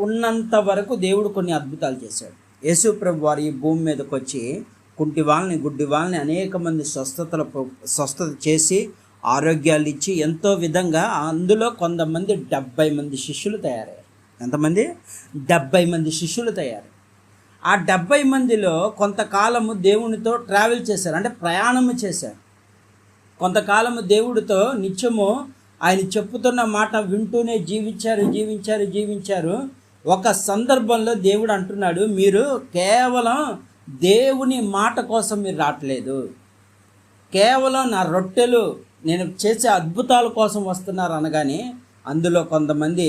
ఉన్నంత వరకు దేవుడు కొన్ని అద్భుతాలు చేశాడు. యేసు ప్రభు వారు ఈ భూమి మీదకి వచ్చి కుంటి వాళ్ళని, గుడ్డి వాళ్ళని అనేక మంది స్వస్థత చేసి ఆరోగ్యాలు ఇచ్చి ఎంతో విధంగా, అందులో కొంతమంది 70 మంది శిష్యులు తయారయ్యారు. ఎంతమంది? 70 మంది శిష్యులు తయారయ్యారు. ఆ 70 మందిలో కొంతకాలము దేవునితో ట్రావెల్ చేశారు, అంటే ప్రయాణము చేశారు. కొంతకాలము దేవుడితో నిత్యము ఆయన చెప్పుతున్న మాట వింటూనే జీవించారు. ఒక సందర్భంలో దేవుడు అంటున్నాడు, మీరు కేవలం దేవుని మాట కోసం మీరు రావట్లేదు, కేవలం నా రొట్టెలు నేను చేసే అద్భుతాల కోసం వస్తున్నారు అనగానే, అందులో కొంతమంది,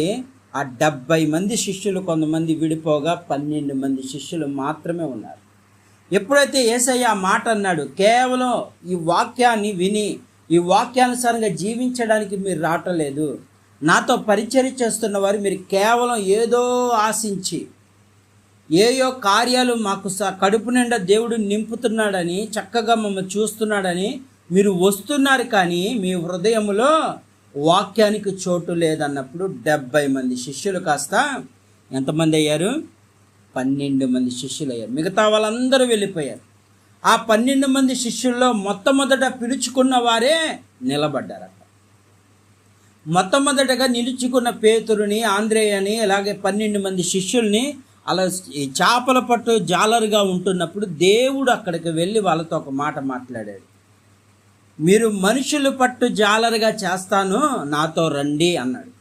ఆ 70 మంది శిష్యులు కొంతమంది విడిపోగా 12 మంది శిష్యులు మాత్రమే ఉన్నారు. ఎప్పుడైతే యేసయ్య ఆ మాట అన్నాడు, కేవలం ఈ వాక్యాన్ని విని ఈ వాక్యానుసారంగా జీవించడానికి మీరు రావట్లేదు, నాతో పరిచర్య చేస్తున్న వారు మీరు కేవలం ఏదో ఆశించి ఏయో కార్యాలు మాకు కడుపు నిండా దేవుడు నింపుతున్నాడని, చక్కగా మమ్మల్ని చూస్తున్నాడని మీరు వస్తున్నారు, కానీ మీ హృదయంలో వాక్యానికి చోటు లేదన్నప్పుడు 70 మంది శిష్యులు కాస్త ఎంతమంది అయ్యారు? 12 మంది శిష్యులు అయ్యారు. మిగతా వాళ్ళందరూ వెళ్ళిపోయారు. ఆ 12 మంది శిష్యుల్లో మొట్టమొదట పిలుచుకున్న వారే నిలబడ్డారట. మొట్టమొదటగా నిలుచుకున్న పేతురుని, ఆంద్రేయని, అలాగే 12 మంది శిష్యుల్ని అలా చేపల పట్టు జాలరుగా ఉంటున్నప్పుడు దేవుడు అక్కడికి వెళ్ళి వాళ్ళతో ఒక మాట మాట్లాడాడు. మీరు మనుషులు పట్టు జాలరుగా చేస్తాను, నాతో రండి అన్నాడు.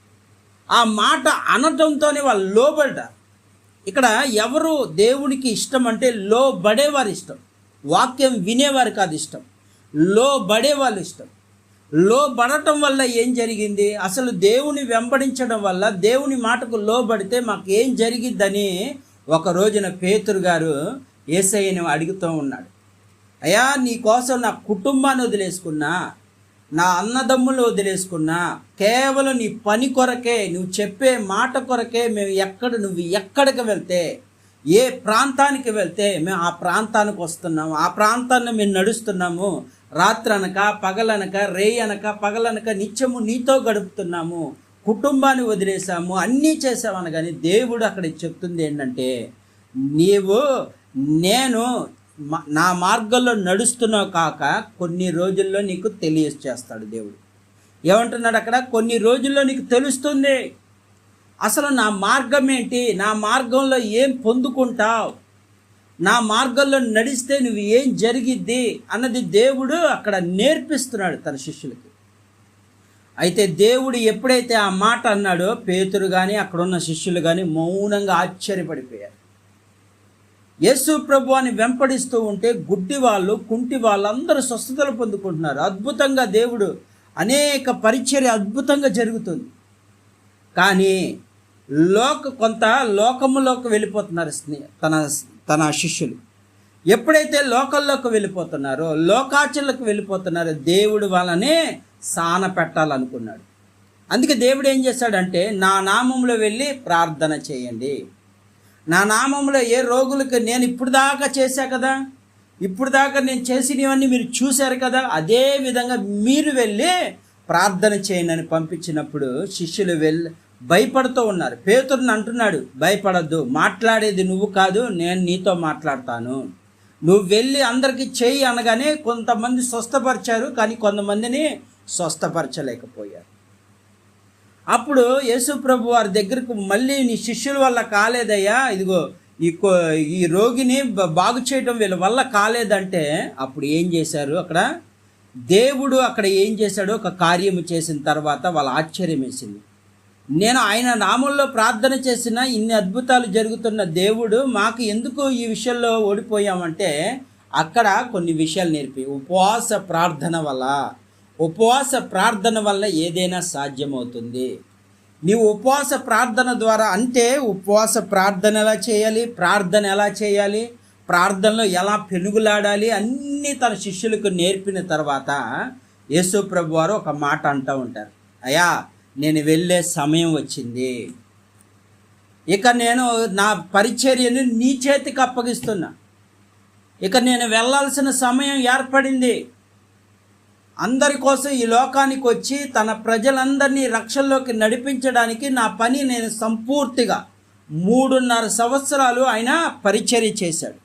ఆ మాట అనటంతోనే వాళ్ళు లోబడ్డారు. ఇక్కడ ఎవరు దేవునికి ఇష్టం అంటే లోబడేవారు ఇష్టం, వాక్యం వినేవారు కాదు ఇష్టం, లోబడేవాళ్ళు ఇష్టం. లోబడటం వల్ల ఏం జరిగింది? అసలు దేవుని వెంబడించడం వల్ల, దేవుని మాటకు లోబడితే మాకు ఏం జరిగిద్దని ఒక రోజున పేతురు గారు యేసయ్యని అడుగుతూ ఉన్నాడు. అయ్యా, నీ కోసం నా కుటుంబాన్ని వదిలేసుకున్నా, నా అన్నదమ్ములు వదిలేసుకున్నా, కేవలం నీ పని కొరకే, నువ్వు చెప్పే మాట కొరకే నువ్వు ఎక్కడికి వెళ్తే, ఏ ప్రాంతానికి వెళ్తే మేము ఆ ప్రాంతానికి వస్తున్నాము, ఆ ప్రాంతాన్ని మేము నడుస్తున్నాము, రాత్రి అనక పగలనక, రేయి అనక పగలనక నిత్యము నీతో గడుపుతున్నాము, కుటుంబాన్ని వదిలేసాము, అన్నీ చేసామని. కానీ దేవుడు అక్కడ చెప్తుంది ఏంటంటే, నేను నా మార్గంలో నడుస్తున్నావు కాక కొన్ని రోజుల్లో నీకు తెలియచేస్తాడు దేవుడు. ఏమంటున్నాడు అక్కడ? కొన్ని రోజుల్లో నీకు తెలుస్తుంది అసలు నా మార్గం ఏంటి, నా మార్గంలో ఏం పొందుకుంటావు, నా మార్గంలో నడిస్తే నువ్వు ఏం జరిగిద్ది అన్నది దేవుడు అక్కడ నేర్పిస్తున్నాడు తన శిష్యులకి. అయితే దేవుడు ఎప్పుడైతే ఆ మాట అన్నాడో, పేతురు కానీ అక్కడున్న శిష్యులు కానీ మౌనంగా ఆశ్చర్యపడిపోయారు. యేసు ప్రభువాన్ని వెంపడిస్తూ ఉంటే గుడ్డి వాళ్ళు, కుంటి వాళ్ళందరూ స్వస్థతలు పొందుకుంటున్నారు. అద్భుతంగా దేవుడు అనేక పరిచర్య అద్భుతంగా జరుగుతుంది. కానీ కొంత లోకములోకి వెళ్ళిపోతున్నారు తన శిష్యులు. ఎప్పుడైతే లోకల్లోకి వెళ్ళిపోతున్నారో, లోకాచర్లకు వెళ్ళిపోతున్నారో, దేవుడు వాళ్ళనే సాన పెట్టాలనుకున్నాడు. అందుకే దేవుడు ఏం చేశాడంటే, నా నామంలో వెళ్ళి ప్రార్థన చేయండి, నా నామంలో ఏ రోగులకు నేను ఇప్పుడు దాకా చేశా కదా, ఇప్పుడు దాకా నేను చేసినవన్నీ మీరు చూశారు కదా, అదే విధంగా మీరు వెళ్ళి ప్రార్థన చేయండి అని పంపించినప్పుడు శిష్యులు భయపడుతూ ఉన్నారు. పేతురుని అంటున్నాడు, భయపడద్దు, మాట్లాడేది నువ్వు కాదు, నేను నీతో మాట్లాడతాను, నువ్వు వెళ్ళి అందరికీ చెయ్యి అనగానే కొంతమంది స్వస్థపరిచారు, కానీ కొంతమందిని స్వస్థపరచలేకపోయారు. అప్పుడు యేసు ప్రభు వారి దగ్గరకు మళ్ళీ, నీ శిష్యుల వల్ల కాలేదయ్యా, ఇదిగో ఈ రోగిని బాగు చేయడం వీళ్ళ వల్ల కాలేదంటే, అప్పుడు ఏం చేశారు? అక్కడ దేవుడు అక్కడ ఏం చేశాడో ఒక కార్యము చేసిన తర్వాత వాళ్ళ ఆశ్చర్యం వేసింది. నేను ఆయన నామంలో ప్రార్థన చేసిన ఇన్ని అద్భుతాలు జరుగుతున్న దేవుడు మాకు ఎందుకు ఈ విషయంలో ఓడిపోయామంటే, అక్కడ కొన్ని విషయాలు నేర్పి, ఉపవాస ప్రార్థన వల్ల ఏదైనా సాధ్యమవుతుంది. నీవు ఉపవాస ప్రార్థన ద్వారా, అంటే ఉపవాస ప్రార్థన ఎలా చేయాలి, ప్రార్థన ఎలా చేయాలి, ప్రార్థనలో ఎలా పెనుగులాడాలి అన్నీ తన శిష్యులకు నేర్పిన తర్వాత యేసు ప్రభు వారు ఒక మాట అంటూ ఉంటారు, అయ్యా నేను వెళ్ళే సమయం వచ్చింది, ఇక నేను నా పరిచర్యను నీ చేతికి అప్పగిస్తున్నా, ఇక నేను వెళ్ళాల్సిన సమయం ఏర్పడింది. అందరి కోసం ఈ లోకానికి వచ్చి తన ప్రజలందరినీ రక్షణలోకి నడిపించడానికి నా పని నేను సంపూర్తిగా 3.5 సంవత్సరాలు ఆయన పరిచర్య చేశాడు.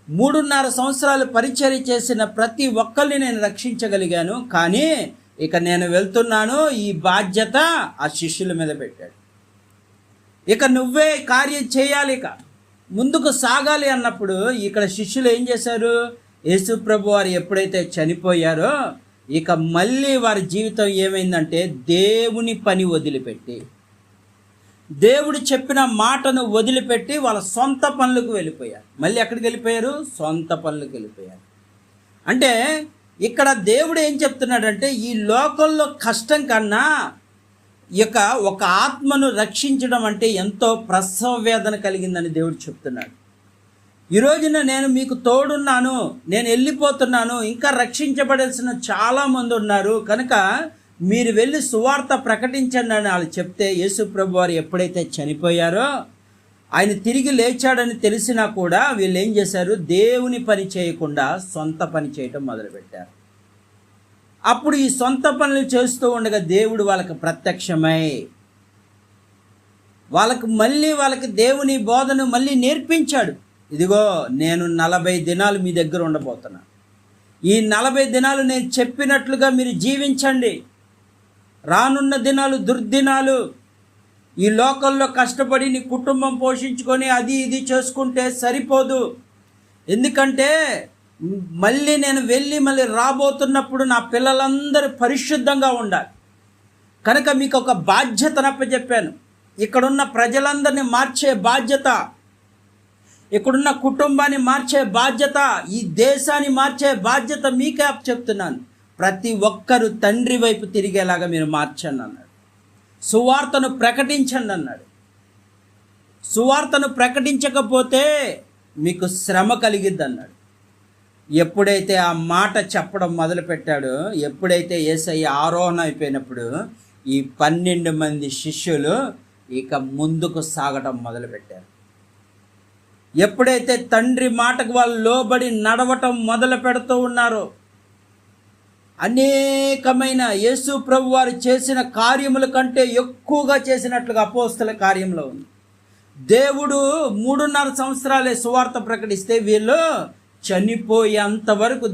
3.5 సంవత్సరాలు పరిచర్య చేసిన ప్రతి ఒక్కరిని నేను రక్షించగలిగాను. కానీ ఇక నేను వెళ్తున్నాను, ఈ బాధ్యత ఆ శిష్యుల మీద పెట్టాడు. ఇక నువ్వే కార్యం చేయాలి, ఇక ముందుకు సాగాలి అన్నప్పుడు ఇక్కడ శిష్యులు ఏం చేశారు? యేసు ప్రభు వారు ఎప్పుడైతే చనిపోయారో ఇక మళ్ళీ వారి జీవితం ఏమైందంటే దేవుని పని వదిలిపెట్టి, దేవుడు చెప్పిన మాటను వదిలిపెట్టి వాళ్ళ సొంత పనులకు వెళ్ళిపోయారు. మళ్ళీ ఎక్కడికి వెళ్ళిపోయారు? సొంత పనులకు వెళ్ళిపోయారు. అంటే ఇక్కడ దేవుడు ఏం చెప్తున్నాడంటే, ఈ లోకంలో కష్టం కన్నా ఇక ఒక ఆత్మను రక్షించడం అంటే ఎంతో ప్రసవ వేదన కలిగిందని దేవుడు చెప్తున్నాడు. ఈ రోజున నేను మీకు తోడున్నాను, నేను వెళ్ళిపోతున్నాను, ఇంకా రక్షించబడాల్సిన చాలామంది ఉన్నారు, కనుక మీరు వెళ్ళి సువార్త ప్రకటించండి అని వాళ్ళు చెప్తే, యేసు ప్రభు వారు ఎప్పుడైతే చనిపోయారో ఆయన తిరిగి లేచాడని తెలిసినా కూడా వీళ్ళు ఏం చేశారు? దేవుని పని చేయకుండా సొంత పని చేయటం మొదలుపెట్టారు. అప్పుడు ఈ సొంత పనులు చేస్తూ ఉండగా దేవుడు వాళ్ళకి ప్రత్యక్షమై వాళ్ళకి దేవుని బోధను మళ్ళీ నేర్పించాడు. ఇదిగో నేను 40 దినాలు మీ దగ్గర ఉండబోతున్నా, ఈ 40 దినాలు నేను చెప్పినట్లుగా మీరు జీవించండి. రానున్న దినాలు దుర్దినాలు. ఈ లోకంలో కష్టపడి నీ కుటుంబం పోషించుకొని అది ఇది చేసుకుంటే సరిపోదు. ఎందుకంటే మళ్ళీ నేను మళ్ళీ రాబోతున్నప్పుడు నా పిల్లలందరూ పరిశుద్ధంగా ఉండాలి. కనుక మీకు ఒక బాధ్యతను అప్పచెప్పాను. ఇక్కడున్న ప్రజలందరినీ మార్చే బాధ్యత, ఇక్కడున్న కుటుంబాన్ని మార్చే బాధ్యత, ఈ దేశాన్ని మార్చే బాధ్యత మీకే చెప్తున్నాను. ప్రతి ఒక్కరూ తండ్రి వైపు తిరిగేలాగా మీరు మార్చండి అన్నాడు. సువార్తను ప్రకటించండి అన్నాడు. సువార్తను ప్రకటించకపోతే మీకు శ్రమ కలిగిద్ది అన్నాడు. ఎప్పుడైతే ఆ మాట చెప్పడం మొదలుపెట్టాడో, ఎప్పుడైతే యేసయ్య ఆరోహణ అయిపోయినప్పుడు ఈ 12 మంది శిష్యులు ఇక ముందుకు సాగటం మొదలుపెట్టారు. ఎప్పుడైతే తండ్రి మాటకు వాళ్ళు లోబడి నడవటం మొదలు పెడుతూ ఉన్నారో, అనేకమైన యేసు ప్రభు వారు చేసిన కార్యముల కంటే ఎక్కువగా చేసినట్లుగా అపోస్తల కార్యంలో ఉంది. దేవుడు 3.5 సంవత్సరాలే సువార్త ప్రకటిస్తే వీళ్ళు చనిపోయేంతవరకు,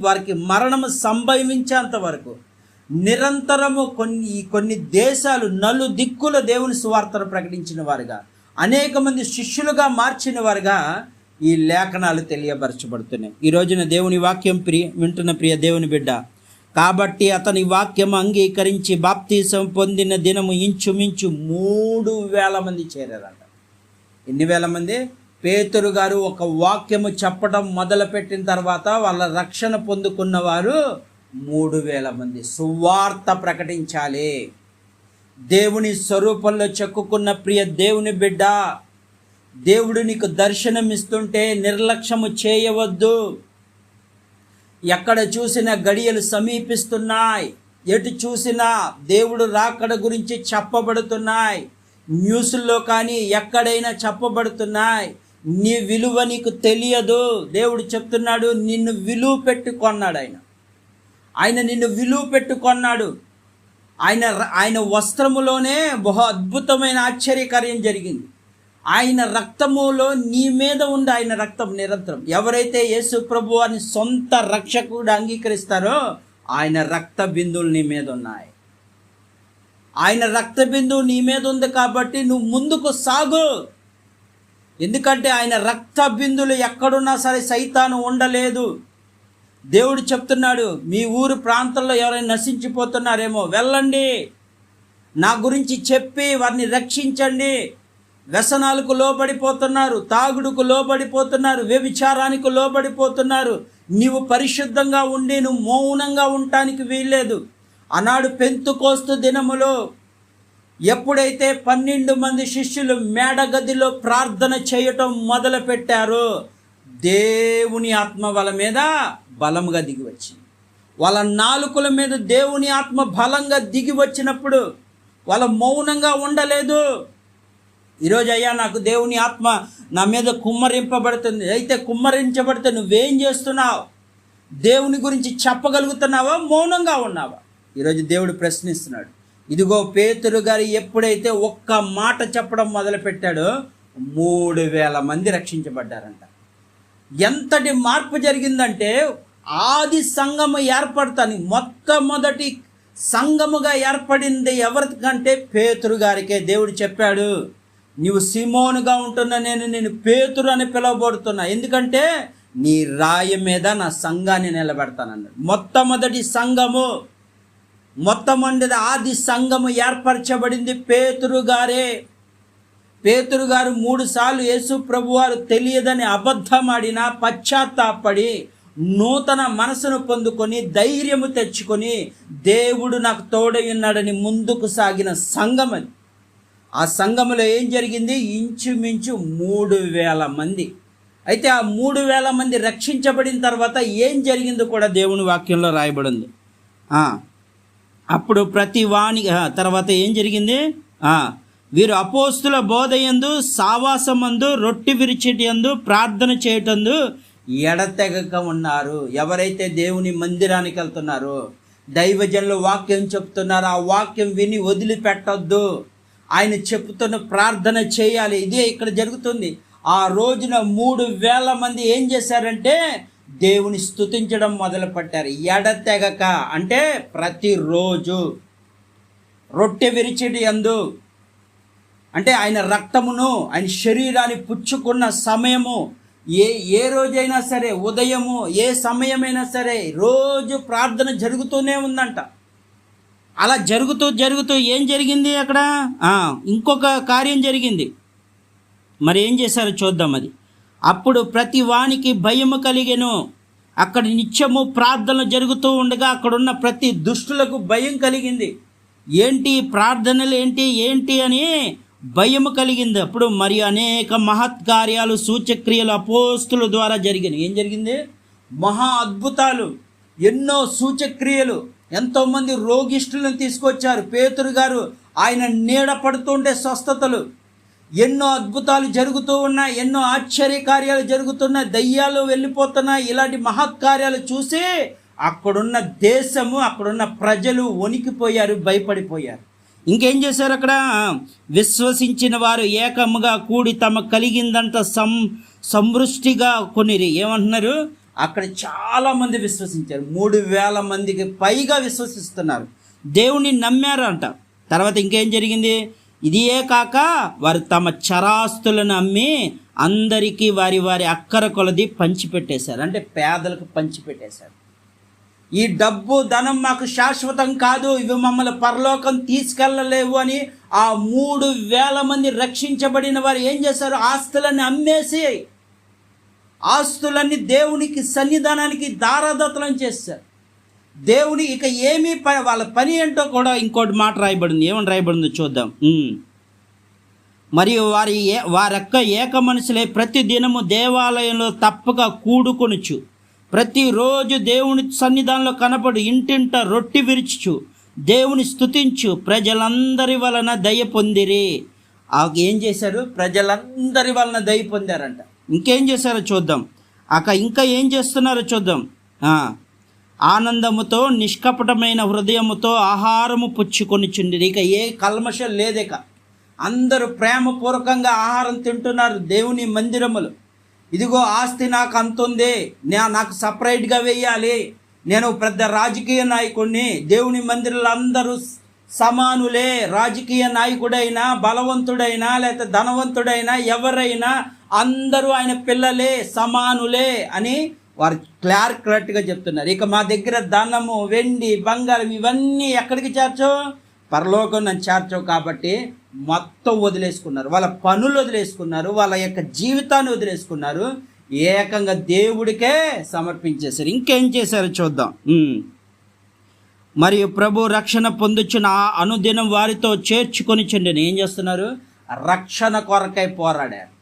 వారికి మరణము సంభవించేంత వరకు నిరంతరము కొన్ని దేశాలు నలుదిక్కుల దేవుని సువార్తను ప్రకటించిన వారుగా, అనేక మంది శిష్యులుగా మార్చిన వారుగా ఈ లేఖనాలు తెలియపరచబడుతున్నాయి. ఈ రోజున దేవుని వాక్యం వింటున్న ప్రియ దేవుని బిడ్డ, కాబట్టి అతని వాక్యం అంగీకరించి బాప్తీసం పొందిన దినము ఇంచుమించు 3,000 మంది చేరారంట. ఎన్ని వేల మంది? పేతురు గారు ఒక వాక్యము చెప్పడం మొదలుపెట్టిన తర్వాత వాళ్ళ రక్షణ పొందుకున్న వారు 3,000 మంది. సువార్త ప్రకటించాలి. దేవుని స్వరూపంలో చెక్కుకున్న ప్రియ దేవుని బిడ్డ, దేవుడు నీకు దర్శనం ఇస్తుంటే నిర్లక్ష్యము చేయవద్దు. ఎక్కడ చూసినా గడియలు సమీపిస్తున్నాయి, ఎటు చూసినా దేవుడు రాకడ గురించి చెప్పబడుతున్నాయి, న్యూస్లో కానీ ఎక్కడైనా చెప్పబడుతున్నాయి. నీ విలువ నీకు తెలియదు. దేవుడు చెప్తున్నాడు, నిన్ను విలువ పెట్టుకొన్నాడు. ఆయన నిన్ను విలువ పెట్టుకొన్నాడు. ఆయన వస్త్రములోనే బహు అద్భుతమైన ఆశ్చర్యకార్యం జరిగింది. ఆయన రక్తములో నీ మీద ఉంది ఆయన రక్తం నిరంతరం. ఎవరైతే యేసు ప్రభు వారిని సొంత రక్షకుడు అంగీకరిస్తారో ఆయన రక్త బిందువులు నీ మీద ఉన్నాయి. ఆయన రక్త బిందువు నీ మీద ఉంది కాబట్టి నువ్వు ముందుకు సాగు. ఎందుకంటే ఆయన రక్త బిందువులు ఎక్కడున్నా సరే సైతాను ఉండలేదు. దేవుడు చెప్తున్నాడు, మీ ఊరు ప్రాంతంలో ఎవరైనా నశించిపోతున్నారేమో వెళ్ళండి, నా గురించి చెప్పి వారిని రక్షించండి. వ్యసనాలకు లోబడిపోతున్నారు, తాగుడుకు లోబడిపోతున్నారు, వ్యభిచారానికి లోబడిపోతున్నారు. నీవు పరిశుద్ధంగా ఉండి నువ్వు మౌనంగా ఉండటానికి వీల్లేదు. ఆనాడు పెంతుకోస్తు దినములో ఎప్పుడైతే 12 మంది శిష్యులు మేడగదిలో ప్రార్థన చేయటం మొదలు పెట్టారో, దేవుని ఆత్మ వాళ్ళ మీద బలంగా దిగి వచ్చింది. వాళ్ళ నాలుకల మీద దేవుని ఆత్మ బలంగా దిగి వచ్చినప్పుడు వాళ్ళ మౌనంగా ఉండలేదు. ఈరోజు అయ్యా నాకు దేవుని ఆత్మ నా మీద కుమ్మరింపబడుతుంది. అయితే కుమ్మరించబడితే నువ్వేం చేస్తున్నావు? దేవుని గురించి చెప్పగలుగుతున్నావా? మౌనంగా ఉన్నావా? ఈరోజు దేవుడు ప్రశ్నిస్తున్నాడు. ఇదిగో పేతురు గారు ఎప్పుడైతే ఒక్క మాట చెప్పడం మొదలుపెట్టాడో 3,000 మంది రక్షించబడ్డారంట. ఎంతటి మార్పు జరిగిందంటే, ఆది సంఘము ఏర్పడతాను మొట్టమొదటి సంఘముగా ఏర్పడింది ఎవరికంటే పేతురు గారికే. దేవుడు చెప్పాడు, నీవు సిమోనుగా ఉంటున్న నేను పేతురు అని పిలువబడుతున్నా, ఎందుకంటే నీ రాయి మీద నా సంఘాన్ని నిలబెడతానన్నాడు. మొట్టమొదటి సంఘము, మొట్టమొదటి ఆది సంఘము ఏర్పరచబడింది పేతురు గారే. పేతురు గారు 3 సార్లు యేసు ప్రభువారు తెలియదని అబద్ధమాడినా పశ్చాత్తాపడి నూతన మనసును పొందుకొని ధైర్యము తెచ్చుకొని దేవుడు నాకు తోడై ఉన్నాడని ముందుకు సాగిన సంఘం అది. ఆ సంఘములో ఏం జరిగింది? ఇంచుమించు 3,000 మంది. అయితే ఆ 3,000 మంది రక్షించబడిన తర్వాత ఏం జరిగిందో కూడా దేవుని వాక్యంలో రాయబడింది. అప్పుడు ప్రతి వాణి తర్వాత ఏం జరిగింది? వీరు అపోస్తుల బోధయందు, సావాసమందు, రొట్టె విరిచేటందు, ప్రార్థన చేయటందు ఎడతెగక ఉన్నారు. ఎవరైతే దేవుని మందిరానికి వెళ్తున్నారో, దైవజనులు వాక్యం చెప్తున్నారో, ఆ వాక్యం విని వదిలిపెట్టొద్దు. ఆయన చెప్తున్న ప్రార్థన చేయాలి. ఇదే ఇక్కడ జరుగుతుంది. ఆ రోజున 3,000 మంది ఏం చేశారంటే దేవుని స్తుతించడం మొదలుపెట్టారు. ఎడతెగక అంటే ప్రతిరోజు. రొట్టె విరిచేటి యందు అంటే ఆయన రక్తమును, ఆయన శరీరాన్ని పుచ్చుకున్న సమయము, ఏ రోజైనా సరే, ఉదయము ఏ సమయమైనా సరే రోజు ప్రార్థన జరుగుతూనే ఉందంట. అలా జరుగుతూ ఏం జరిగింది అక్కడ? ఇంకొక కార్యం జరిగింది. మరి ఏం చేశారో చూద్దాం. అది అప్పుడు ప్రతి వానికి భయము కలిగెను. అక్కడ నిత్యము ప్రార్థనలు జరుగుతూ ఉండగా అక్కడున్న ప్రతి దుష్టులకు భయం కలిగింది. ఏంటి ప్రార్థనలు ఏంటి అని భయము కలిగింది. అప్పుడు మరి అనేక మహత్కార్యాలు, సూచక్రియలు అపోస్తుల ద్వారా జరిగినాయి. ఏం జరిగింది? మహా అద్భుతాలు, ఎన్నో సూచక్రియలు. ఎంతోమంది రోగిష్ఠులను తీసుకొచ్చారు. పేతురు గారు ఆయన నీడ పడుతుంటే స్వస్థతలు, ఎన్నో అద్భుతాలు జరుగుతూ ఉన్నాయి, ఎన్నో ఆశ్చర్య కార్యాలు జరుగుతున్నాయి, దయ్యాలు వెళ్ళిపోతున్నాయి. ఇలాంటి మహత్కార్యాలు చూసి అక్కడున్న దేశము, అక్కడున్న ప్రజలు వణికిపోయారు, భయపడిపోయారు. ఇంకేం చేశారు? అక్కడ విశ్వసించిన వారు ఏకముగా కూడి తమ కలిగిందంట సమృష్టిగా కొనిరి. ఏమంటున్నారు? అక్కడ చాలామంది విశ్వసించారు. 3,000 మందికి పైగా విశ్వసిస్తున్నారు, దేవుని నమ్మారు అంట. తర్వాత ఇంకేం జరిగింది? ఇదియే కాక వారు తమ చరాస్తులను అమ్మి అందరికీ వారి వారి అక్కర కొలది పంచిపెట్టేశారు. అంటే పేదలకు పంచిపెట్టేశారు. ఈ డబ్బు ధనం మాకు శాశ్వతం కాదు, ఇవి మమ్మల్ని పరలోకం తీసుకెళ్ళలేవు అని ఆ 3,000 మంది రక్షించబడిన వారు ఏం చేశారు? ఆస్తులన్నీ అమ్మేసి ఆస్తులన్నీ దేవునికి సన్నిధానానికి దారాదత్తలం చేశారు. దేవుని ఇక ఏమీ వాళ్ళ పని ఏంటో కూడా ఇంకోటి మాట రాయబడింది. ఏమని రాయబడిందో చూద్దాం. మరియు వారొక్క ఏక మనుషులే ప్రతి దినము దేవాలయంలో తప్పక కూడుకొనుచు, ప్రతిరోజు దేవుని సన్నిధానంలో కనపడు, ఇంటింట రొట్టె విరుచుచు దేవుని స్తుతించు ప్రజలందరి వలన దయ పొందిరి. ఏం చేశారు? ప్రజలందరి వలన దయ పొందారంట. ఇంకేం చేశారో చూద్దాం. ఇంకా ఏం చేస్తున్నారో చూద్దాం. ఆనందముతో నిష్కపటమైన హృదయముతో ఆహారము పుచ్చుకొనిచుండిరి. ఇక ఏ కల్మషం లేదిక. అందరూ ప్రేమపూర్వకంగా ఆహారం తింటున్నారు దేవుని మందిరములు. ఇదిగో ఆస్తి నాకు అంతుంది, నాకు సపరేట్గా వేయాలి, నేను పెద్ద రాజకీయ నాయకుడిని, దేవుని మందిరంలో అందరూ సమానులే, రాజకీయ నాయకుడైనా, బలవంతుడైనా, లేకపోతే ధనవంతుడైనా, ఎవరైనా అందరూ ఆయన పిల్లలే, సమానులే అని వారు క్లారిటీగా చెప్తున్నారు. ఇక మా దగ్గర ధనము, వెండి, బంగారం ఇవన్నీ ఎక్కడికి చేర్చో? పరలోకం నన్ను చేర్చవు. కాబట్టి మొత్తం వదిలేసుకున్నారు, వాళ్ళ పనులు వదిలేసుకున్నారు, వాళ్ళ యొక్క జీవితాన్ని వదిలేసుకున్నారు, ఏకంగా దేవుడికే సమర్పించేశారు. ఇంకేం చేశారో చూద్దాం. మరియు ప్రభు రక్షణ పొందుచున్న అనుదినం వారితో చేర్చుకొని చెండిన. ఏం చేస్తున్నారు? రక్షణ కొరకై పోరాడారు.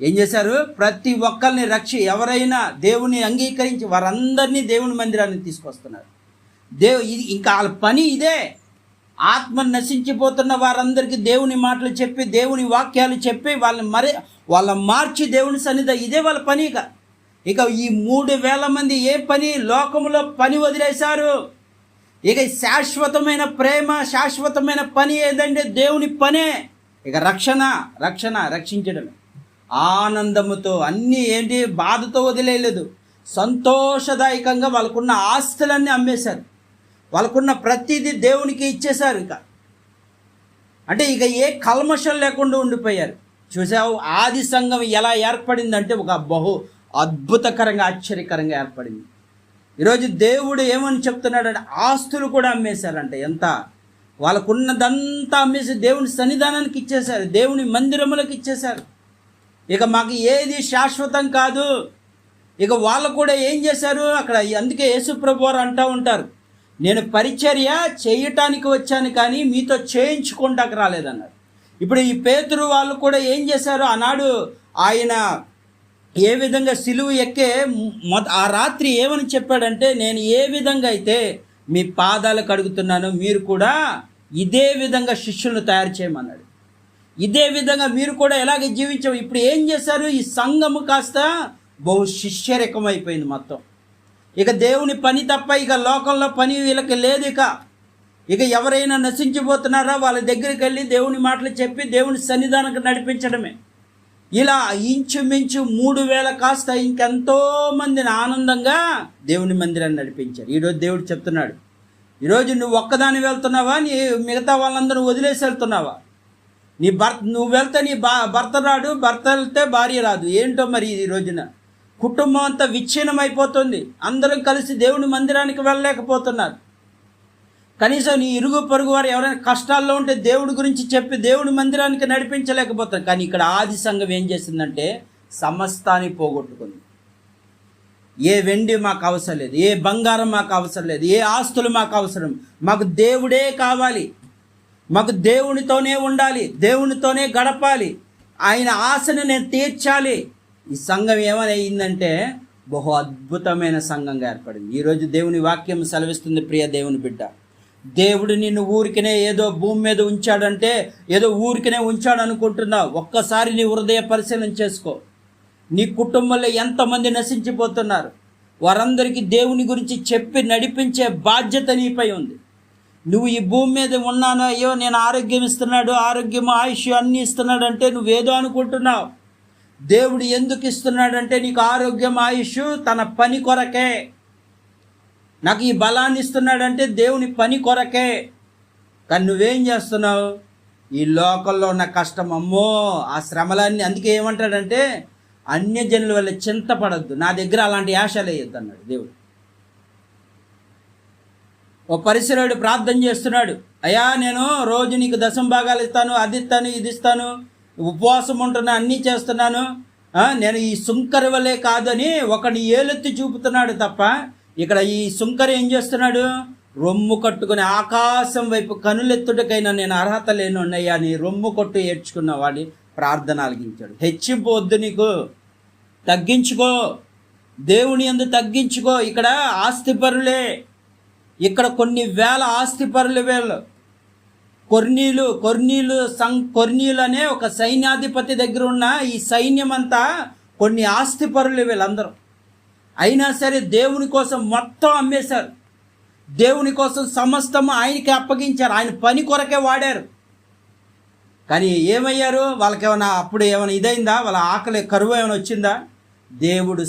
ఏం చేశారు? ప్రతి ఒక్కరిని ఎవరైనా దేవుని అంగీకరించి వారందరినీ దేవుని మందిరాన్ని తీసుకొస్తున్నారు. ఇది ఇంకా వాళ్ళ పని ఇదే. ఆత్మ నశించిపోతున్న వారందరికీ దేవుని మాటలు చెప్పి, దేవుని వాక్యాలు చెప్పి వాళ్ళ మార్చి దేవుని సన్నిధి, ఇదే వాళ్ళ పని. ఇక ఈ 3,000 మంది ఏ పని? లోకంలో పని వదిలేశారు. ఇక శాశ్వతమైన ప్రేమ, శాశ్వతమైన పని ఏదంటే దేవుని పనే. ఇక రక్షించడమే. ఆనందముతో అన్నీ ఏంటి, బాధతో వదిలేయలేదు, సంతోషదాయకంగా వాళ్ళకున్న ఆస్తులన్నీ అమ్మేశారు, వాళ్ళకున్న ప్రతిదీ దేవునికి ఇచ్చేశారు. అంటే ఇక ఏ కల్మషం లేకుండా ఉండిపోయారు. చూసావు ఆది సంఘం ఎలా ఏర్పడిందంటే ఒక బహు అద్భుతకరంగా, ఆశ్చర్యకరంగా ఏర్పడింది. ఈరోజు దేవుడు ఏమని చెప్తున్నాడంటే ఆస్తులు కూడా అమ్మేశారంట. ఎంత వాళ్ళకున్నదంతా అమ్మేసి దేవుని సన్నిధానానికి ఇచ్చేశారు, దేవుని మందిరములకు ఇచ్చేశారు. ఇక మాకు ఏది శాశ్వతం కాదు. ఇక వాళ్ళు కూడా ఏం చేశారు అక్కడ. అందుకే యేసుప్రభు వారు అంటూ ఉంటారు, నేను పరిచర్య చేయటానికి వచ్చాను కానీ మీతో చేయించుకోవడానికి రాలేదన్నారు. ఇప్పుడు ఈ పేతురు వాళ్ళు కూడా ఏం చేశారు, ఆనాడు ఆయన ఏ విధంగా సిలువ ఎక్కే ఆ రాత్రి ఏమని చెప్పాడంటే, నేను ఏ విధంగా అయితే మీ పాదాలు కడుగుతున్నానో మీరు కూడా ఇదే విధంగా శిష్యులను తయారు చేయమన్నాడు. ఇదే విధంగా మీరు కూడా ఎలాగే జీవించావు. ఇప్పుడు ఏం చేశారు, ఈ సంఘము కాస్త బహు శిష్యరకం అయిపోయింది మొత్తం. ఇక దేవుని పని తప్ప ఇక లోకంలో పని వీళ్ళకి లేదు. ఇక ఎవరైనా నశించిపోతున్నారా వాళ్ళ దగ్గరికి వెళ్ళి దేవుని మాటలు చెప్పి దేవుని సన్నిధానానికి నడిపించడమే. ఇలా ఇంచుమించు 3000 కాస్త ఇంకెంతో మందిని ఆనందంగా దేవుని మందిరాన్ని నడిపించారు. ఈరోజు దేవుడు చెప్తున్నాడు, ఈరోజు నువ్వు ఒక్కదాని వెళ్తున్నావా, నీ మిగతా వాళ్ళందరూ వదిలేసి వెళ్తున్నావా? నువ్వు వెళ్తే నీ భర్త రాడు, భర్త వెళ్తే భార్య రాదు. ఏంటో మరి ఈ రోజున కుటుంబం అంతా విచ్ఛిన్నం అయిపోతుంది. అందరం కలిసి దేవుని మందిరానికి వెళ్ళలేకపోతున్నారు. కనీసం నీ ఇరుగు పొరుగు వారు ఎవరైనా కష్టాల్లో ఉంటే దేవుడి గురించి చెప్పి దేవుని మందిరానికి నడిపించలేకపోతారు. కానీ ఇక్కడ ఆది సంఘం ఏం చేసిందంటే సమస్తాన్ని పోగొట్టుకుంది. ఏ వెండి మాకు అవసరం లేదు, ఏ బంగారం మాకు అవసరం లేదు, ఏ ఆస్తులు మాకు అవసరం, మాకు దేవుడే కావాలి, మాకు దేవునితోనే ఉండాలి, దేవునితోనే గడపాలి, ఆయన ఆశను నేను తీర్చాలి. ఈ సంఘం ఏమని అయిందంటే బహు అద్భుతమైన సంఘంగా ఏర్పడింది. ఈరోజు దేవుని వాక్యం సెలవిస్తుంది, ప్రియ దేవుని బిడ్డ, దేవుడు నిన్ను ఊరికనే ఏదో భూమి మీద ఉంచాడంటే ఏదో ఊరికనే ఉంచాడు అనుకుంటున్నావు. ఒక్కసారి నీ హృదయ పరిశీలన చేసుకో. నీ కుటుంబంలో ఎంతమంది నశించిపోతున్నారు, వారందరికీ దేవుని గురించి చెప్పి నడిపించే బాధ్యత నీపై ఉంది. నువ్వు ఈ భూమి మీద ఉన్నాను, అయ్యో నేను ఆరోగ్యం ఇస్తున్నాడు, ఆరోగ్యం ఆయుష్ అన్నీ ఇస్తున్నాడు అంటే నువ్వేదో అనుకుంటున్నావు. దేవుడు ఎందుకు ఇస్తున్నాడంటే నీకు ఆరోగ్యం ఆయుష్ తన పని కొరకే. నాకు ఈ బలాన్ని ఇస్తున్నాడంటే దేవుని పని కొరకే. కానీ నువ్వేం చేస్తున్నావు, ఈ లోకంలో ఉన్న కష్టం, అమ్మో ఆ శ్రమలన్నీ. అందుకే ఏమంటాడంటే అన్యజనుల వల్ల చింతపడద్దు, నా దగ్గర అలాంటి ఆశలు వేయొద్దు అన్నాడు దేవుడు. ఓ పరిసరుడు ప్రార్థన చేస్తున్నాడు, అయ్యా నేను రోజు నీకు 10 భాగాలు ఇస్తాను, అది ఇస్తాను, ఇది ఇస్తాను, ఉపవాసం ఉంటున్నా, అన్నీ చేస్తున్నాను, నేను ఈ సుంకరి వల్లే కాదని ఒకని ఏలెత్తి చూపుతున్నాడు తప్ప, ఇక్కడ ఈ సుంకరి ఏం చేస్తున్నాడు, రొమ్ము కట్టుకుని ఆకాశం వైపు కనులెత్తుడికైనా నేను అర్హత లేనున్నయ్యా అని రొమ్ము కొట్టు ఏడ్చుకున్న వాడి ప్రార్థన ఆలకించాడు. హెచ్చింపు వద్దు, నీకు తగ్గించుకో, దేవుని యందు తగ్గించుకో. ఇక్కడ ఆస్తిపరులే, ఇక్కడ కొన్ని వేల ఆస్తిపరులు వీళ్ళు. కొర్నీలు అనే ఒక సైన్యాధిపతి దగ్గర ఉన్న ఈ సైన్యం అంతా కొన్ని ఆస్తిపరులు వీళ్ళందరూ. అయినా సరే దేవుని కోసం మొత్తం అమ్మేశారు, దేవుని కోసం సమస్తం ఆయనకి అప్పగించారు, ఆయన పని కొరకే వాడారు. కానీ ఏమయ్యారు, వాళ్ళకేమైనా అప్పుడు ఏమైనా ఇదైందా, వాళ్ళ ఆకలి కరువు ఏమైనా వచ్చిందా? దేవుడు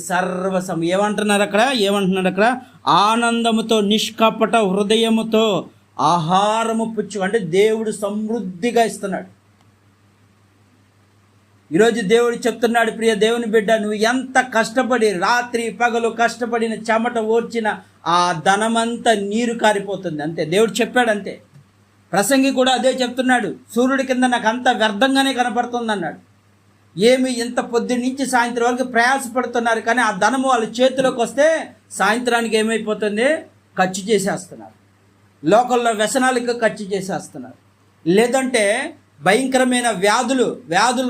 ఏమంటున్నాడు అక్కడ ఆనందముతో నిష్కపట హృదయముతో ఆహారము పుచ్చు, అంటే దేవుడు సమృద్ధిగా ఇస్తున్నాడు. ఈరోజు దేవుడు చెప్తున్నాడు, ప్రియ దేవుని బిడ్డ, నువ్వు ఎంత కష్టపడి రాత్రి పగలు కష్టపడిన చెమట ఓర్చిన ఆ ధనమంతా నీరు కారిపోతుంది అంతే. దేవుడు చెప్పాడు అంతే. ప్రసంగి కూడా అదే చెప్తున్నాడు, సూర్యుడి కింద నాకు అంత వ్యర్థంగానే కనపడుతుంది అన్నాడు. ఏమి ఇంత పొద్దున్న నుంచి సాయంత్రం వరకు ప్రయాసపడుతున్నారు, కానీ ఆ ధనము వాళ్ళ చేతిలోకి వస్తే సాయంత్రానికి ఏమైపోతుంది, ఖర్చు చేసేస్తున్నారు. లోకల్లో వ్యసనాలకు ఖర్చు చేసేస్తున్నారు. లేదంటే భయంకరమైన వ్యాధులు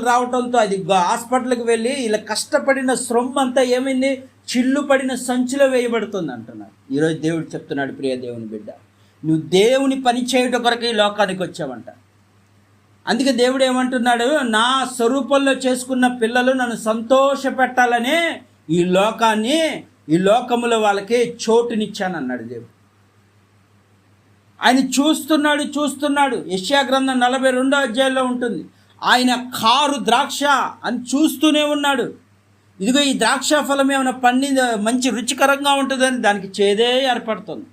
రావడంతో అది హాస్పిటల్కి వెళ్ళి ఇలా కష్టపడిన శ్రమ అంతా ఏమైంది, చిల్లు పడిన సంచిలో వేయబడుతుంది అంటున్నారు. ఈరోజు దేవుడు చెప్తున్నాడు, ప్రియ దేవుని బిడ్డ, నువ్వు దేవుని పని చేయడం కొరకు ఈ లోకానికి వచ్చావంట. అందుకే దేవుడు ఏమంటున్నాడు, నా స్వరూపంలో చేసుకున్న పిల్లలు నన్ను సంతోష పెట్టాలనే ఈ లోకములో వాళ్ళకి చోటునిచ్చాను అన్నాడు దేవుడు. ఆయన చూస్తున్నాడు. యెషయా గ్రంథం 42వ అధ్యాయంలో ఉంటుంది. ఆయన కారు ద్రాక్ష అని చూస్తూనే ఉన్నాడు. ఇదిగో ఈ ద్రాక్ష ఫలం ఏమైనా పండింది, మంచి రుచికరంగా ఉంటుందని దానికి చేదే ఏర్పడుతుంది.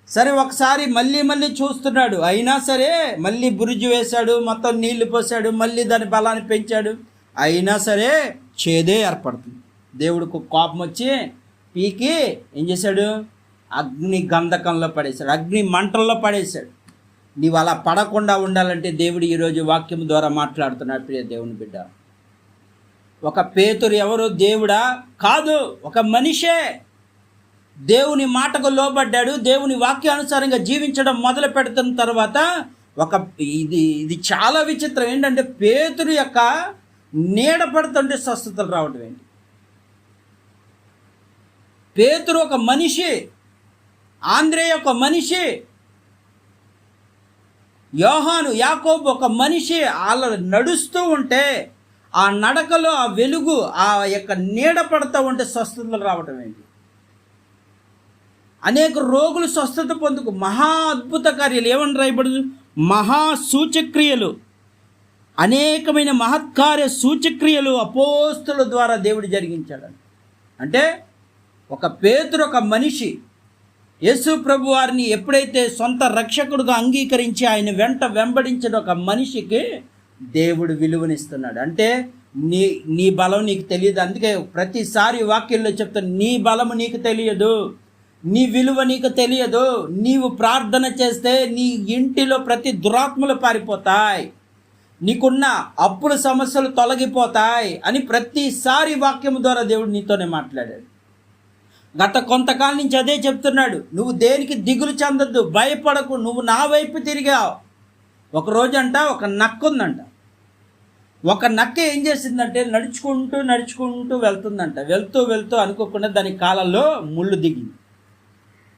సరే ఒకసారి మళ్ళీ చూస్తున్నాడు. అయినా సరే మళ్ళీ బురుజు వేశాడు, మొత్తం నీళ్లు పోసాడు, మళ్ళీ దాని బలాన్ని పెంచాడు. అయినా సరే చేదే ఏర్పడుతుంది. దేవుడికి కోపం వచ్చి పీకి ఏం చేశాడు? అగ్ని గంధకంలో పడేశాడు, అగ్ని మంటల్లో పడేశాడు. నీవు అలా పడకుండా ఉండాలంటే దేవుడు ఈరోజు వాక్యం ద్వారా మాట్లాడుతున్నాడు. ప్రియ దేవుని బిడ్డ, ఒక పేతురు ఎవరు? దేవుడా? కాదు, ఒక మనిషే. దేవుని మాటకు లోబడ్డాడు. దేవుని వాక్యానుసారంగా జీవించడం మొదలు పెడుతున్న తర్వాత ఇది చాలా విచిత్రం. ఏంటంటే పేతురు యొక్క నీడ పడుతుంటే స్వస్థతలు రావడం ఏంటి? పేతురు ఒక మనిషి, ఆంద్రేయ ఒక మనిషి, యోహాను యాకోబు ఒక మనిషి. వాళ్ళ నడుస్తూ ఉంటే ఆ నడకలో ఆ వెలుగు, ఆ యొక్క నీడ పడుతూ ఉంటే స్వస్థతలు రావటం ఏంటి? అనేక రోగులు స్వస్థత పొందుకు మహా అద్భుత కార్యాలు ఏమని రాయబడదు? మహా సూచక్రియలు, అనేకమైన మహత్కార్య సూచక్రియలు అపోస్తుల ద్వారా దేవుడు జరిగించాడు. అంటే ఒక పేతురు ఒక మనిషి యేసు ప్రభు వారిని ఎప్పుడైతే సొంత రక్షకుడుగా అంగీకరించి ఆయన వెంట వెంబడించిన ఒక మనిషికి దేవుడు విలువనిస్తున్నాడు. అంటే నీ బలం నీకు తెలియదు. అందుకే ప్రతిసారి వాక్యంలో చెప్తాను, నీ బలము నీకు తెలియదు, నీ విలువ నీకు తెలియదు. నీవు ప్రార్థన చేస్తే నీ ఇంటిలో ప్రతి దురాత్మలు పారిపోతాయి, నీకున్న అప్పుల సమస్యలు తొలగిపోతాయి అని ప్రతిసారి వాక్యం ద్వారా దేవుడు నీతోనే మాట్లాడాడు. గత కొంతకాలం నుంచి అదే చెప్తున్నాడు. నువ్వు దేనికి దిగులు చెందొద్దు, భయపడకు, నువ్వు నా వైపు తిరిగావు. ఒకరోజంట ఒక నక్క ఉందంట. ఒక నక్క ఏం చేసిందంటే నడుచుకుంటూ వెళ్తుందంట. వెళ్తూ అనుకోకుండా దాని కాలంలో ముళ్ళు దిగింది.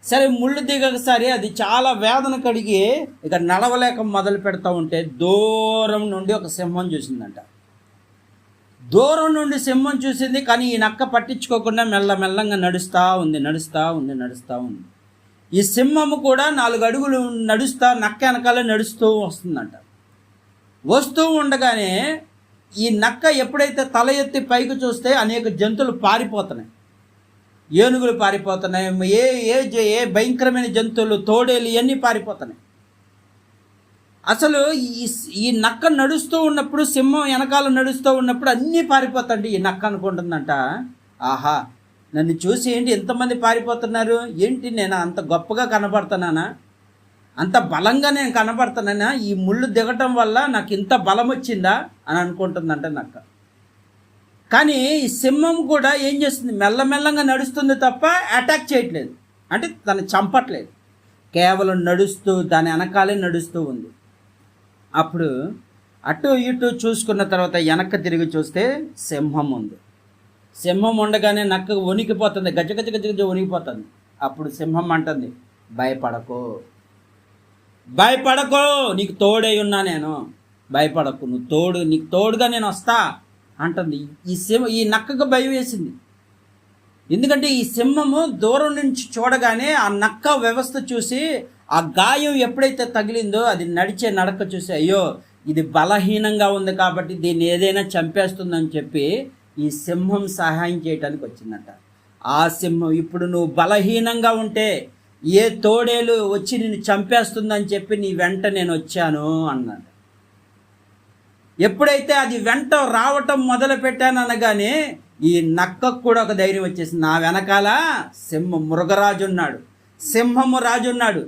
సరే ముళ్ళు దిగకసారి అది చాలా వేదన కడిగి ఇక నడవలేక మొదలు పెడతా ఉంటే దూరం నుండి ఒక సింహం చూసిందంట. దూరం నుండి సింహం చూసింది, కానీ ఈ నక్క పట్టించుకోకుండా మెల్లగా నడుస్తూ ఉంది. ఈ సింహము కూడా 4 అడుగులు నక్క వెనకాల నడుస్తూ వస్తుందంట. వస్తూ ఉండగానే ఈ నక్క ఎప్పుడైతే తల ఎత్తి పైకి చూస్తే అనేక జంతువులు పారిపోతున్నాయి. ఏనుగులు పారిపోతున్నాయి, ఏ భయంకరమైన జంతువులు, తోడేలు, ఇవన్నీ పారిపోతున్నాయి. అసలు ఈ నక్క నడుస్తూ ఉన్నప్పుడు, సింహం వెనకాల నడుస్తూ ఉన్నప్పుడు అన్నీ పారిపోతాండి. ఈ నక్క అనుకుంటుందంట, ఆహా నన్ను చూసి ఏంటి ఎంతమంది పారిపోతున్నారు, ఏంటి నేను అంత గొప్పగా కనబడుతున్నానా, అంత బలంగా నేను కనబడుతున్నానా, ఈ ముళ్ళు దిగటం వల్ల నాకు ఇంత బలం వచ్చిందా అని అనుకుంటుందంట నక్క. కానీ ఈ సింహం కూడా ఏం చేస్తుంది? మెల్లగా నడుస్తుంది తప్ప అటాక్ చేయట్లేదు, అంటే తను చంపట్లేదు, కేవలం నడుస్తూ దాని వెనకాలే నడుస్తూ ఉంది. అప్పుడు అటు ఇటు చూసుకున్న తర్వాత వెనక్కి తిరిగి చూస్తే సింహం ఉంది. సింహం ఉండగానే నక్క వణికిపోతుంది, గజ వణికిపోతుంది. అప్పుడు సింహం అంటుంది, భయపడకు, నీకు తోడై ఉన్నా నేను, భయపడకు, నీకు తోడుగా నేను వస్తా అంటుంది. ఈ నక్కకు భయం వేసింది. ఎందుకంటే ఈ సింహము దూరం నుంచి చూడగానే ఆ నక్క వ్యవస్థ చూసి, ఆ గాయం ఎప్పుడైతే తగిలిందో అది నడిచే నడక చూసి, అయ్యో ఇది బలహీనంగా ఉంది కాబట్టి దీన్ని ఏదైనా చంపేస్తుందని చెప్పి ఈ సింహం సహాయం చేయడానికి వచ్చిందంట. ఆ సింహం ఇప్పుడు నువ్వు బలహీనంగా ఉంటే ఏ తోడేలు వచ్చి నిన్ను చంపేస్తుందని చెప్పి నీ వెంట నేను వచ్చాను అన్నాడు. ఎప్పుడైతే అది వెంట రావటం మొదలు పెట్టాననగానే ఈ నక్కకు కూడా ఒక ధైర్యం వచ్చేసింది. నా వెనకాల సింహము రాజు ఉన్నాడు.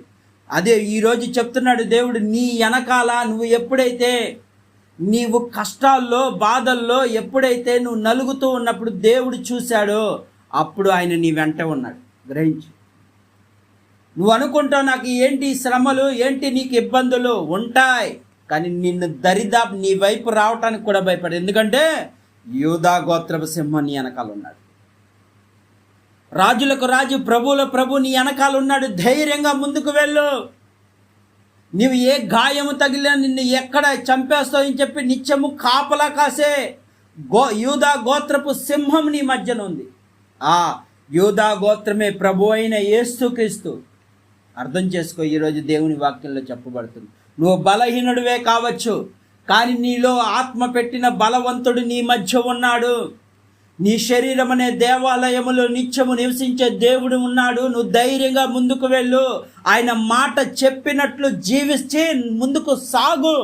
అదే ఈరోజు చెప్తున్నాడు దేవుడు, నీ వెనకాల నువ్వు ఎప్పుడైతే నీవు కష్టాల్లో బాధల్లో ఎప్పుడైతే నువ్వు నలుగుతూ ఉన్నప్పుడు దేవుడు చూశాడో అప్పుడు ఆయన నీ వెంట ఉన్నాడు. గ్రహించు. నువ్వు అనుకుంటావు నాకు ఏంటి శ్రమలు, ఏంటి నీకు ఇబ్బందులు ఉంటాయి, కానీ నిన్ను దరిదాపు నీ వైపు రావటానికి కూడా భయపడు. ఎందుకంటే యూదా గోత్రపు సింహం నీ వెనకాల ఉన్నాడు. రాజులకు రాజు, ప్రభువుల ప్రభు నీ వెనకాల ఉన్నాడు. ధైర్యంగా ముందుకు వెళ్ళు. నీవు ఏ గాయము తగిలినా నిన్ను ఎక్కడ చంపేస్తావని చెప్పి నిత్యము కాపలా కాసే యూదా గోత్రపు సింహం నీ మధ్యన ఉంది. ఆ యూదా గోత్రమే ప్రభు అయిన యేసుక్రీస్తు. అర్థం చేసుకో, ఈరోజు దేవుని వాక్యంలో చెప్పబడుతుంది. నువ్వు బలహీనుడివే కావచ్చు, కానీ నీలో ఆత్మ పెట్టిన బలవంతుడు నీ మధ్య ఉన్నాడు. నీ శరీరం అనే దేవాలయములో నిత్యము నివసించే దేవుడు ఉన్నాడు. నువ్వు ధైర్యంగా ముందుకు వెళ్ళు. ఆయన మాట చెప్పినట్లు జీవించి ముందుకు సాగు.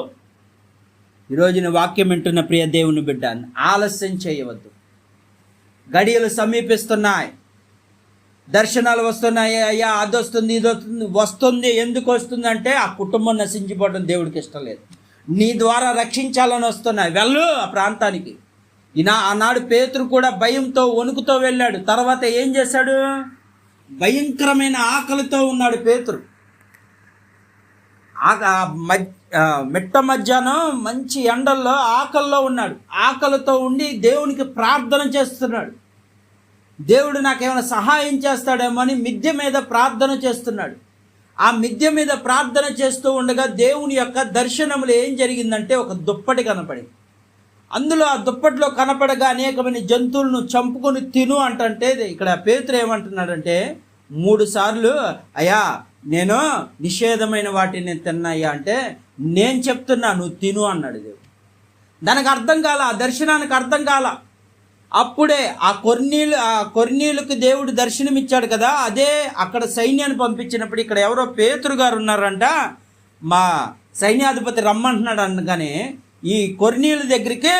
ఈరోజు నీ వాక్యం వింటున్న ప్రియ దేవుని బిడ్డ, ఆలస్యం చేయవద్దు. గడియలు సమీపిస్తున్నాయి, దర్శనాలు వస్తున్నాయి. అయ్యా అది వస్తుంది, ఇది వస్తుంది. ఎందుకు వస్తుందంటే ఆ కుటుంబం నశించిపోవడం దేవుడికి ఇష్టం లేదు. నీ ద్వారా రక్షించాలని వస్తున్నాయి. వెళ్ళు ఆ ప్రాంతానికి. ఆనాడు పేతురు కూడా భయంతో వణుకుతో వెళ్ళాడు. తర్వాత ఏం చేశాడు? భయంకరమైన ఆకలితో ఉన్నాడు పేతురు. మిట్ట మధ్యాహ్నం మంచి ఎండల్లో ఆకలిలో ఉన్నాడు. ఆకలితో ఉండి దేవునికి ప్రార్థన చేస్తున్నాడు. దేవుడు నాకేమైనా సహాయం చేస్తాడేమో అని మిద్దె మీద ప్రార్థన చేస్తున్నాడు. ఆ మిద్దె మీద ప్రార్థన చేస్తూ ఉండగా దేవుని యొక్క దర్శనములు ఏం జరిగిందంటే ఒక దుప్పటి కనపడింది. అందులో ఆ దుప్పటిలో కనపడగా అనేకమైన జంతువులను చంపుకొని తిను అంటే ఇక్కడ పేతురు ఏమంటున్నాడంటే 3 సార్లు అయ్యా నేను నిషేధమైన వాటిని తిన్నాయ్యా అంటే నేను చెప్తున్నా నువ్వు తిను అన్నాడు దేవుడు. దానికి అర్థం కాల, ఆ దర్శనానికి అర్థం కాల. అప్పుడే ఆ కొర్నీలుకి దేవుడు దర్శనమిచ్చాడు కదా, అదే అక్కడ సైన్యాన్ని పంపించినప్పుడు ఇక్కడ ఎవరో పేతురు గారు ఉన్నారంట, మా సైన్యాధిపతి రమ్మంటున్నాడు అనగానే ఈ కొర్నీల దగ్గరికి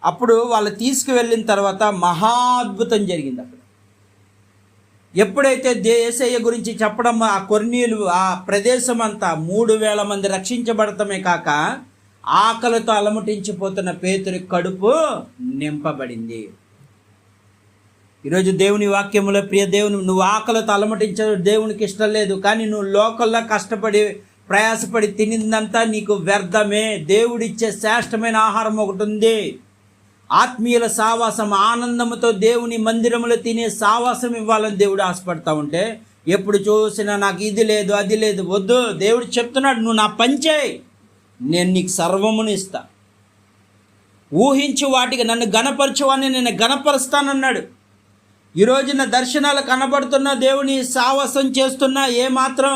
అప్పుడు వాళ్ళు తీసుకువెళ్ళిన తర్వాత మహాద్భుతం జరిగింది. అక్కడ ఎప్పుడైతే యేసయ్య గురించి చెప్పడం, ఆ కొర్నీలు ఆ ప్రదేశం అంతా 3000 మంది రక్షించబడటమే కాక ఆకలితో అలమటించిపోతున్న పేతురి కడుపు నింపబడింది. ఈరోజు దేవుని వాక్యములో ప్రియ దేవుని, నువ్వు ఆకలితో అలమటించడం దేవునికి ఇష్టం లేదు. కానీ నువ్వు లోకల్లో కష్టపడి ప్రయాసపడి తినిందంతా నీకు వ్యర్థమే. దేవుడిచ్చే శ్రేష్టమైన ఆహారం ఒకటి ఉంది, ఆత్మీయుల సావాసం. ఆనందంతో దేవుని మందిరంలో తినే సావాసం ఇవ్వాలని దేవుడు ఆశపడతా ఉంటే ఎప్పుడు చూసినా నాకు ఇది లేదు అది లేదు. వద్దు, దేవుడు చెప్తున్నాడు నువ్వు నా పని చేయి, నేను నీకు సర్వమును ఇస్తా. ఊహించు వాటికి నన్ను గణపరచువాన్ని నేను గణపరుస్తానన్నాడు. ఈరోజు నా దర్శనాలు కనబడుతున్న దేవుని సావాసం చేస్తున్నా ఏమాత్రం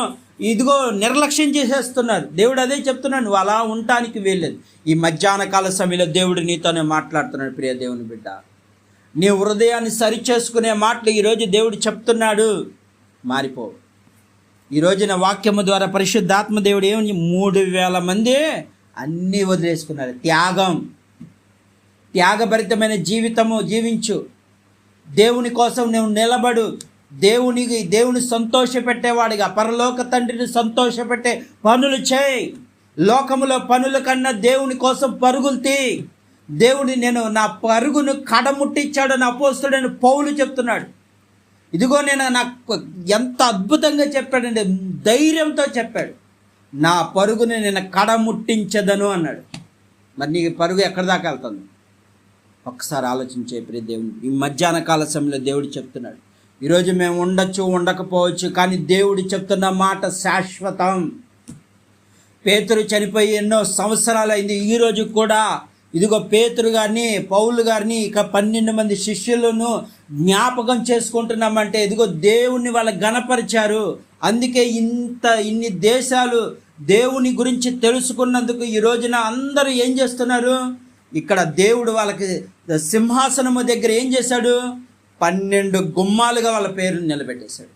ఇదిగో నిర్లక్ష్యం చేసేస్తున్నారు. దేవుడు అదే చెప్తున్నాడు, నువ్వు అలా ఉండటానికి వీల్లేదు. ఈ మధ్యాహ్న కాల సమయంలో దేవుడు నీతోనే మాట్లాడుతున్నాడు. ప్రియ దేవుని బిడ్డ, నీ హృదయాన్ని సరిచేసుకునే మాటలు ఈరోజు దేవుడు చెప్తున్నాడు. మారిపో. ఈరోజు నా వాక్యము ద్వారా పరిశుద్ధాత్మ దేవుడు ఏమని 3000 మంది అన్నీ వదిలేసుకున్నారు. త్యాగభరితమైన జీవితము జీవించు. దేవుని కోసం నువ్వు నిలబడు. దేవుని సంతోషపెట్టేవాడిగా, పరలోక తండ్రిని సంతోషపెట్టే పనులు చేయి. లోకములో పనుల కన్నా దేవుని కోసం పరుగులు తీ. దేవుని నేను నా పరుగును కడముట్టించాడని అపోస్తుడని పౌలు చెప్తున్నాడు. ఇదిగో నేను నాకు ఎంత అద్భుతంగా చెప్పాడండి, ధైర్యంతో చెప్పాడు. నా పరుగుని నేను కడముట్టించదను అన్నాడు. మరి నీ పరుగు ఎక్కడి దాకా వెళ్తుంది? ఒక్కసారి ఆలోచించే ప్రియ దేవుని, ఈ మధ్యాహ్న కాల సమయంలో దేవుడు చెప్తున్నాడు. ఈరోజు మేము ఉండొచ్చు ఉండకపోవచ్చు, కానీ దేవుడు చెప్తున్న మాట శాశ్వతం. పేతురు చనిపోయి ఎన్నో సంవత్సరాలు అయింది. ఈరోజు కూడా ఇదిగో పేతురు గారిని, పౌలు గారిని, ఇక 12 మంది శిష్యులను జ్ఞాపకం చేసుకుంటున్నామంటే ఇదిగో దేవుణ్ణి వాళ్ళు గణపరిచారు. అందుకే ఇన్ని దేశాలు దేవుని గురించి తెలుసుకున్నందుకు ఈ రోజున అందరూ ఏం చేస్తున్నారు? ఇక్కడ దేవుడు వాళ్ళకి సింహాసనము దగ్గర ఏం చేశాడు? 12 గుమ్మాలుగా వాళ్ళ పేర్లు నిలబెట్టేశాడు.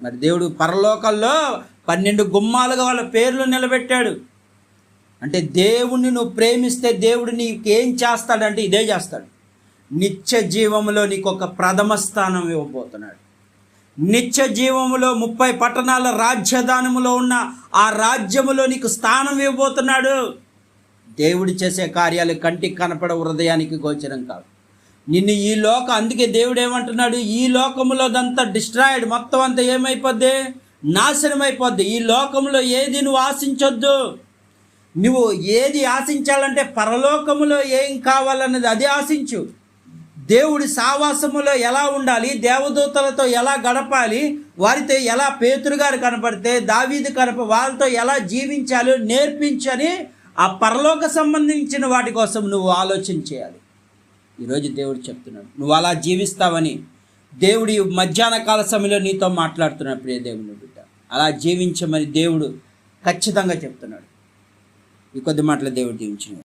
మరి దేవుడు పరలోకంలో 12 గుమ్మాలుగా వాళ్ళ పేర్లు నిలబెట్టాడు. అంటే దేవుణ్ణి నువ్వు ప్రేమిస్తే దేవుడు నీకేం చేస్తాడంటే ఇదే చేస్తాడు. నిత్య జీవములో నీకు ఒక ప్రథమ స్థానం ఇవ్వబోతున్నాడు. నిత్య జీవములో 30 పట్టణాల రాజ్యదానములో ఉన్న ఆ రాజ్యములో నీకు స్థానం ఇవ్వబోతున్నాడు. దేవుడు చేసే కార్యాలు కంటికి కనపడ, హృదయానికి గోచరం కాదు. నిన్ను ఈ అందుకే దేవుడు ఏమంటున్నాడు? ఈ లోకములోదంతా డిస్ట్రాయిడ్, మొత్తం అంతా ఏమైపోద్ది? నాశనం అయిపోద్ది. ఈ లోకంలో ఏది నువ్వు ఆశించొద్దు. నువ్వు ఏది ఆశించాలంటే పరలోకములో ఏం కావాలన్నది అది ఆశించు. దేవుడి సావాసములో ఎలా ఉండాలి, దేవదూతలతో ఎలా గడపాలి, వారితో ఎలా పేతురు గారు కనపడితే దావీదు వాళ్ళతో ఎలా జీవించాలో నేర్పించని ఆ పరలోక సంబంధించిన వాటి కోసం నువ్వు ఆలోచన చేయాలి. ఈరోజు దేవుడు చెప్తున్నాడు నువ్వు అలా జీవిస్తావని. దేవుడి మధ్యాహ్న కాల సమయంలో నీతో మాట్లాడుతున్నాడు ప్రియ దేవుని బిడ్డ. అలా జీవించమని దేవుడు ఖచ్చితంగా చెప్తున్నాడు. ఈ కొద్ది మాటలు దేవుడు దీవించిన